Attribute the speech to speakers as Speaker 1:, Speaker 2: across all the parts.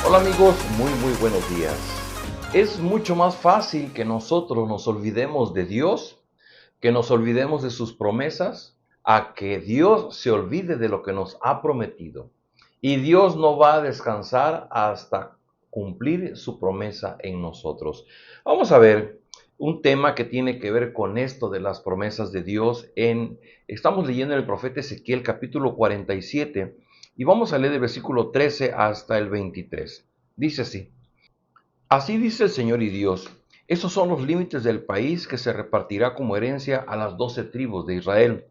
Speaker 1: Hola amigos, muy buenos días. Es mucho más fácil que nosotros nos olvidemos de Dios, que nos olvidemos de sus promesas, a que Dios se olvide de lo que nos ha prometido. Y Dios no va a descansar hasta cumplir su promesa en nosotros. Vamos a ver un tema que tiene que ver con esto de las promesas de Dios. Estamos leyendo en el profeta Ezequiel capítulo 47 y vamos a leer del versículo 13 hasta el 23. Dice así: Así dice el Señor y Dios, esos son los límites del país que se repartirá como herencia a las 12 tribus de Israel.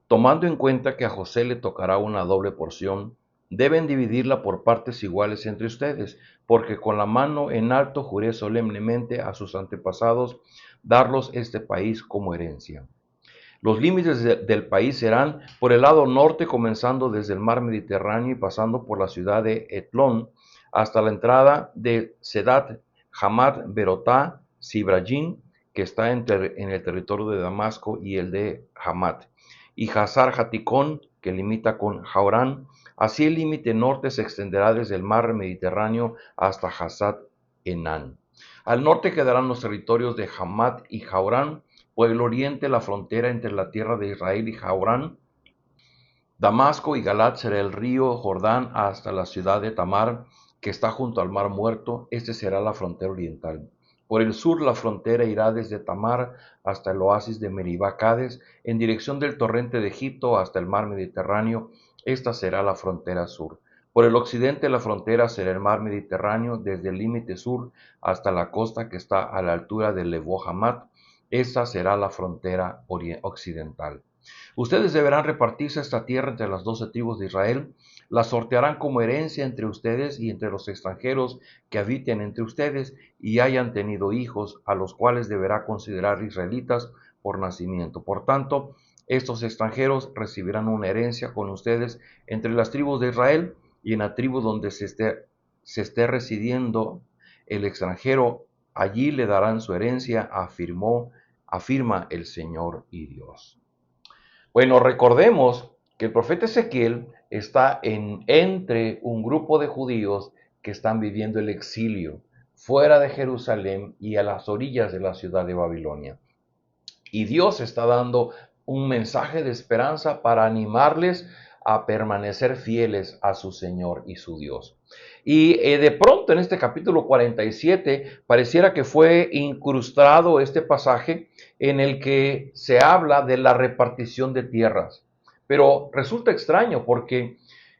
Speaker 1: Tomando en cuenta que a José le tocará una doble porción, deben dividirla por partes iguales entre ustedes, porque con la mano en alto juré solemnemente a sus antepasados darlos este país como herencia. Los límites del país serán por el lado norte, comenzando desde el mar Mediterráneo y pasando por la ciudad de Etlón hasta la entrada de Sedat, Hamat, Berotá, Sibrayín, que está en el territorio de Damasco y el de Hamat, y Hazar Haticón, que limita con Jaurán. Así el límite norte se extenderá desde el mar Mediterráneo hasta Hazat Enán. Al norte quedarán los territorios de Hamat y Jaurán, o el oriente la frontera entre la tierra de Israel y Jaurán. Damasco y Galat será el río Jordán hasta la ciudad de Tamar, que está junto al mar Muerto. Este será la frontera oriental. Por el sur la frontera irá desde Tamar hasta el oasis de Meribá Cades, en dirección del torrente de Egipto hasta el mar Mediterráneo. Esta será la frontera sur. Por el occidente la frontera será el mar Mediterráneo, desde el límite sur hasta la costa que está a la altura de Lebo Hamat. Esta será la frontera occidental. Ustedes deberán repartirse esta tierra entre las 12 tribus de Israel, la sortearán como herencia entre ustedes y entre los extranjeros que habiten entre ustedes y hayan tenido hijos, a los cuales deberá considerar israelitas por nacimiento. Por tanto, estos extranjeros recibirán una herencia con ustedes entre las tribus de Israel, y en la tribu donde se esté residiendo el extranjero, allí le darán su herencia, afirma el Señor y Dios. Bueno, recordemos que el profeta Ezequiel está entre un grupo de judíos que están viviendo el exilio fuera de Jerusalén y a las orillas de la ciudad de Babilonia. Y Dios está dando un mensaje de esperanza para animarles a permanecer fieles a su Señor y su Dios. Y de pronto en este capítulo 47 pareciera que fue incrustado este pasaje en el que se habla de la repartición de tierras. Pero resulta extraño porque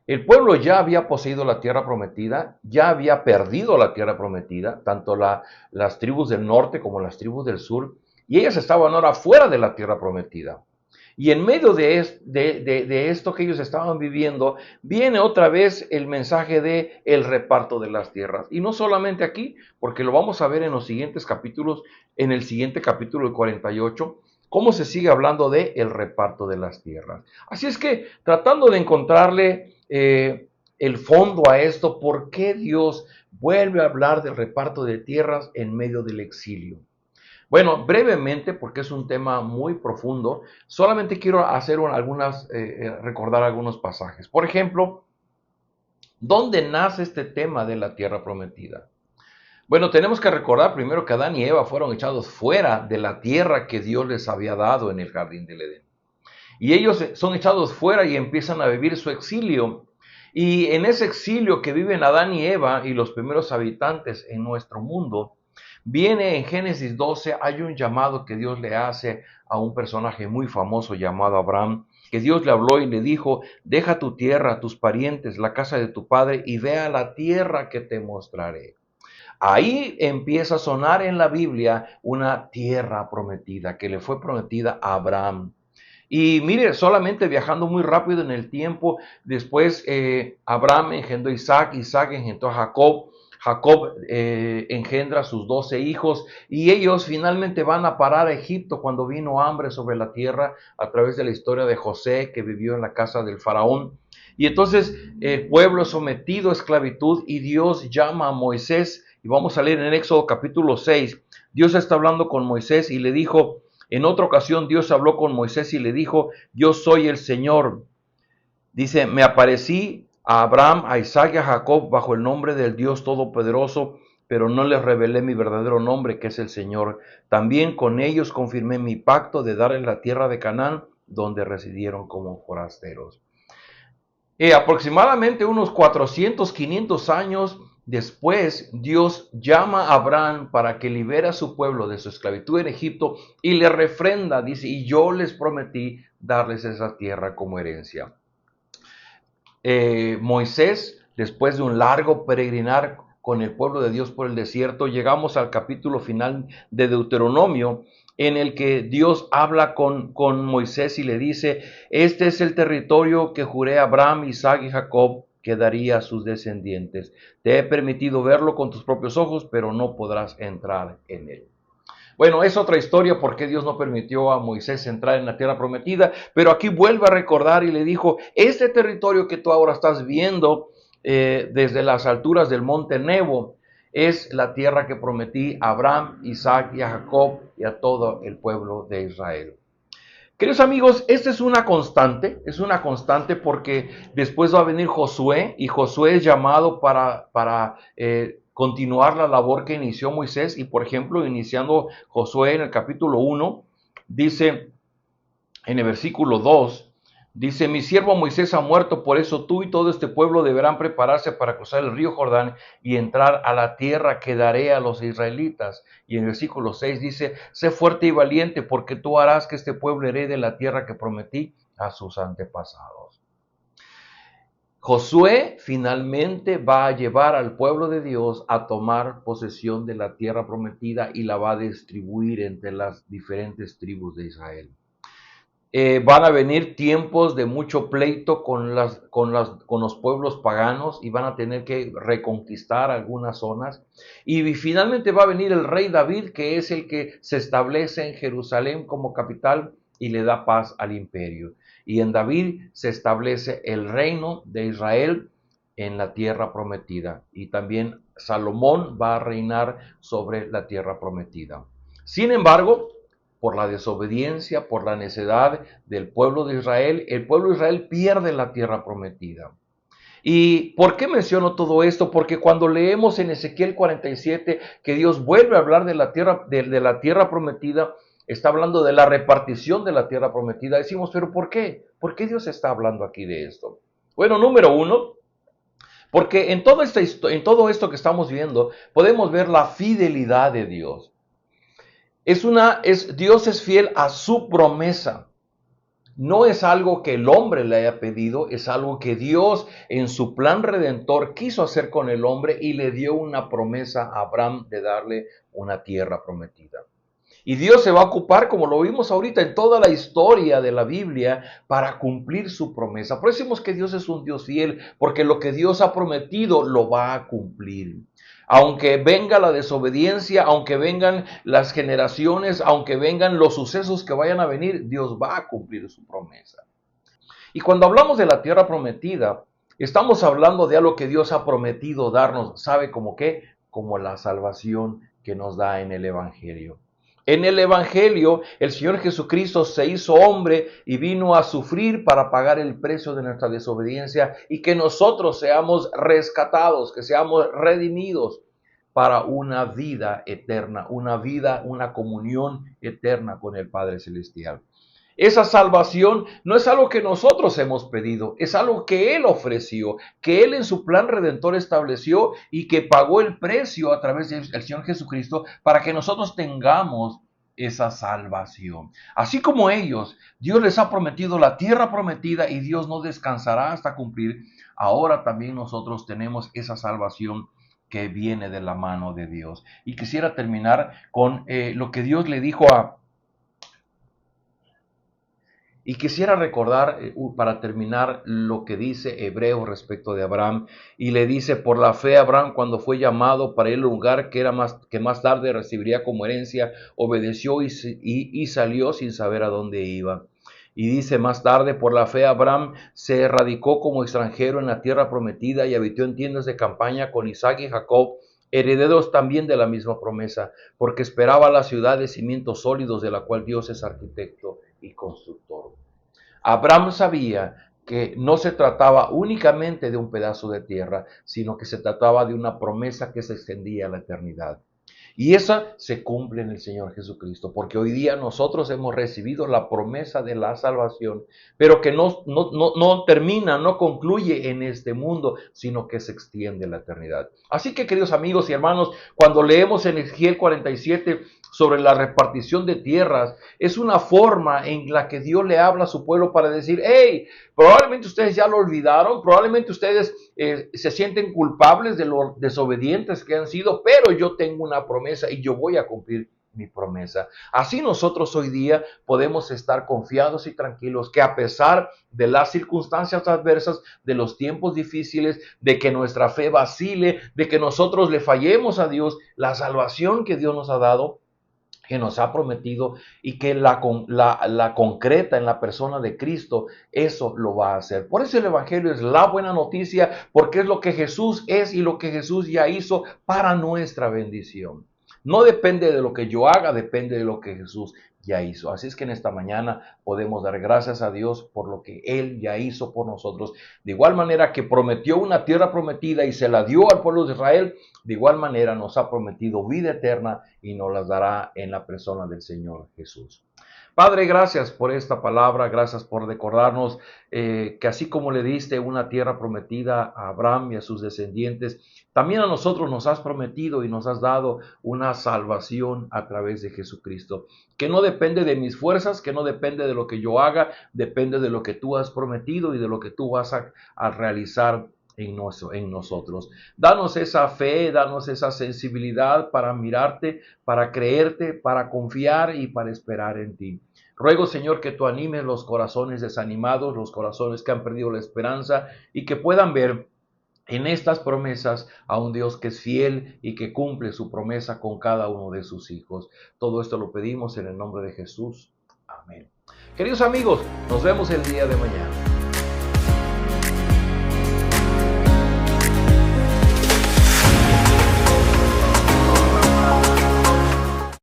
Speaker 1: el pueblo ya había poseído la tierra prometida, ya había perdido la tierra prometida, tanto las tribus del norte como las tribus del sur, y ellas estaban ahora fuera de la tierra prometida. Y en medio de esto que ellos estaban viviendo, viene otra vez el mensaje de el reparto de las tierras. Y no solamente aquí, porque lo vamos a ver en los siguientes capítulos, en el siguiente capítulo, el 48, cómo se sigue hablando de el reparto de las tierras. Así es que, tratando de encontrarle el fondo a esto, ¿por qué Dios vuelve a hablar del reparto de tierras en medio del exilio? Bueno, brevemente, porque es un tema muy profundo, solamente quiero hacer recordar algunos pasajes. Por ejemplo, ¿dónde nace este tema de la tierra prometida? Bueno, tenemos que recordar primero que Adán y Eva fueron echados fuera de la tierra que Dios les había dado en el jardín del Edén. Y ellos son echados fuera y empiezan a vivir su exilio. Y en ese exilio que viven Adán y Eva y los primeros habitantes en nuestro mundo, viene en Génesis 12, hay un llamado que Dios le hace a un personaje muy famoso llamado Abraham, que Dios le habló y le dijo: deja tu tierra, tus parientes, la casa de tu padre y ve a la tierra que te mostraré. Ahí empieza a sonar en la Biblia una tierra prometida que le fue prometida a Abraham. Y mire, solamente viajando muy rápido en el tiempo, después Abraham engendró a Isaac, Isaac engendró a Jacob, Jacob engendra a sus 12 hijos y ellos finalmente van a parar a Egipto cuando vino hambre sobre la tierra a través de la historia de José, que vivió en la casa del faraón. Y entonces el pueblo es sometido a esclavitud y Dios llama a Moisés, y vamos a leer en Éxodo capítulo 6, Dios está hablando con Moisés y le dijo: en otra ocasión Dios habló con Moisés y le dijo: yo soy el Señor. Dice: me aparecí a Abraham, a Isaac y a Jacob bajo el nombre del Dios Todopoderoso, pero no les revelé mi verdadero nombre, que es el Señor. También con ellos confirmé mi pacto de darles la tierra de Canaán, donde residieron como forasteros. Aproximadamente unos 400, 500 años después, Dios llama a Abraham para que libere a su pueblo de su esclavitud en Egipto y le refrenda, dice, y yo les prometí darles esa tierra como herencia. Moisés, después de un largo peregrinar con el pueblo de Dios por el desierto, llegamos al capítulo final de Deuteronomio, en el que Dios habla con Moisés y le dice, este es el territorio que juré a Abraham, Isaac y Jacob que daría a sus descendientes. Te he permitido verlo con tus propios ojos, pero no podrás entrar en él. Bueno, es otra historia porque Dios no permitió a Moisés entrar en la tierra prometida, pero aquí vuelve a recordar y le dijo, este territorio que tú ahora estás viendo desde las alturas del monte Nebo, es la tierra que prometí a Abraham, Isaac y a Jacob y a todo el pueblo de Israel. Queridos amigos, esta es una constante porque después va a venir Josué y Josué es llamado para continuar la labor que inició Moisés y por ejemplo, iniciando Josué en el capítulo 1, dice en el versículo 2, dice, mi siervo Moisés ha muerto, por eso tú y todo este pueblo deberán prepararse para cruzar el río Jordán y entrar a la tierra que daré a los israelitas. Y en el versículo 6 dice, sé fuerte y valiente, porque tú harás que este pueblo herede la tierra que prometí a sus antepasados. Josué finalmente va a llevar al pueblo de Dios a tomar posesión de la tierra prometida y la va a distribuir entre las diferentes tribus de Israel. Van a venir tiempos de mucho pleito con los pueblos paganos y van a tener que reconquistar algunas zonas. Y finalmente va a venir el rey David, que es el que se establece en Jerusalén como capital y le da paz al imperio. Y en David se establece el reino de Israel en la tierra prometida. Y también Salomón va a reinar sobre la tierra prometida. Sin embargo, por la desobediencia, por la necedad del pueblo de Israel, el pueblo de Israel pierde la tierra prometida. ¿Y por qué menciono todo esto? Porque cuando leemos en Ezequiel 47 que Dios vuelve a hablar de la tierra prometida, está hablando de la repartición de la tierra prometida, decimos, pero ¿por qué? ¿Por qué Dios está hablando aquí de esto? Bueno, número uno, porque en todo esto que estamos viendo podemos ver la fidelidad de Dios. Dios es fiel a su promesa. No es algo que el hombre le haya pedido, es algo que Dios en su plan redentor quiso hacer con el hombre y le dio una promesa a Abraham de darle una tierra prometida. Y Dios se va a ocupar, como lo vimos ahorita en toda la historia de la Biblia, para cumplir su promesa. Por eso decimos que Dios es un Dios fiel, porque lo que Dios ha prometido lo va a cumplir. Aunque venga la desobediencia, aunque vengan las generaciones, aunque vengan los sucesos que vayan a venir, Dios va a cumplir su promesa. Y cuando hablamos de la tierra prometida, estamos hablando de algo que Dios ha prometido darnos. ¿Sabe cómo qué? Como la salvación que nos da en el Evangelio. En el Evangelio, el Señor Jesucristo se hizo hombre y vino a sufrir para pagar el precio de nuestra desobediencia y que nosotros seamos rescatados, que seamos redimidos para una vida eterna, una comunión eterna con el Padre Celestial. Esa salvación no es algo que nosotros hemos pedido, es algo que Él ofreció, que Él en su plan redentor estableció y que pagó el precio a través del Señor Jesucristo para que nosotros tengamos esa salvación. Así como ellos, Dios les ha prometido la tierra prometida y Dios no descansará hasta cumplir. Ahora también nosotros tenemos esa salvación que viene de la mano de Dios. Y quisiera terminar con lo que Dios le dijo a... Y quisiera recordar, para terminar, lo que dice Hebreo respecto de Abraham. Y le dice, por la fe Abraham, cuando fue llamado para el lugar que más tarde recibiría como herencia, obedeció y salió sin saber a dónde iba. Y dice más tarde, por la fe Abraham se radicó como extranjero en la tierra prometida y habitó en tiendas de campaña con Isaac y Jacob, herederos también de la misma promesa, porque esperaba la ciudad de cimientos sólidos de la cual Dios es arquitecto y constructor. Abraham sabía que no se trataba únicamente de un pedazo de tierra, sino que se trataba de una promesa que se extendía a la eternidad. Y esa se cumple en el Señor Jesucristo, porque hoy día nosotros hemos recibido la promesa de la salvación, pero que no termina, no concluye en este mundo, sino que se extiende a la eternidad. Así que, queridos amigos y hermanos, cuando leemos en Ezequiel 47 sobre la repartición de tierras, es una forma en la que Dios le habla a su pueblo para decir: hey, probablemente ustedes ya lo olvidaron, probablemente ustedes se sienten culpables de lo desobedientes que han sido, pero yo tengo una promesa y yo voy a cumplir mi promesa. Así nosotros hoy día podemos estar confiados y tranquilos que a pesar de las circunstancias adversas, de los tiempos difíciles, de que nuestra fe vacile, de que nosotros le fallemos a Dios, la salvación que Dios nos ha dado, que nos ha prometido y que la concreta en la persona de Cristo, eso lo va a hacer. Por eso el Evangelio es la buena noticia, porque es lo que Jesús es y lo que Jesús ya hizo para nuestra bendición. No depende de lo que yo haga, depende de lo que Jesús ya hizo. Así es que en esta mañana podemos dar gracias a Dios por lo que Él ya hizo por nosotros. De igual manera que prometió una tierra prometida y se la dio al pueblo de Israel, de igual manera nos ha prometido vida eterna y nos las dará en la persona del Señor Jesús. Padre, gracias por esta palabra, gracias por recordarnos que así como le diste una tierra prometida a Abraham y a sus descendientes, también a nosotros nos has prometido y nos has dado una salvación a través de Jesucristo, que no depende de mis fuerzas, que no depende de lo que yo haga, depende de lo que tú has prometido y de lo que tú vas a realizar en nosotros. Danos esa fe, danos esa sensibilidad para mirarte, para creerte, para confiar y para esperar en ti. Ruego, Señor, que tú animes los corazones desanimados, los corazones que han perdido la esperanza y que puedan ver en estas promesas a un Dios que es fiel y que cumple su promesa con cada uno de sus hijos. Todo esto lo pedimos en el nombre de Jesús. Amén. Queridos amigos, nos vemos el día de mañana.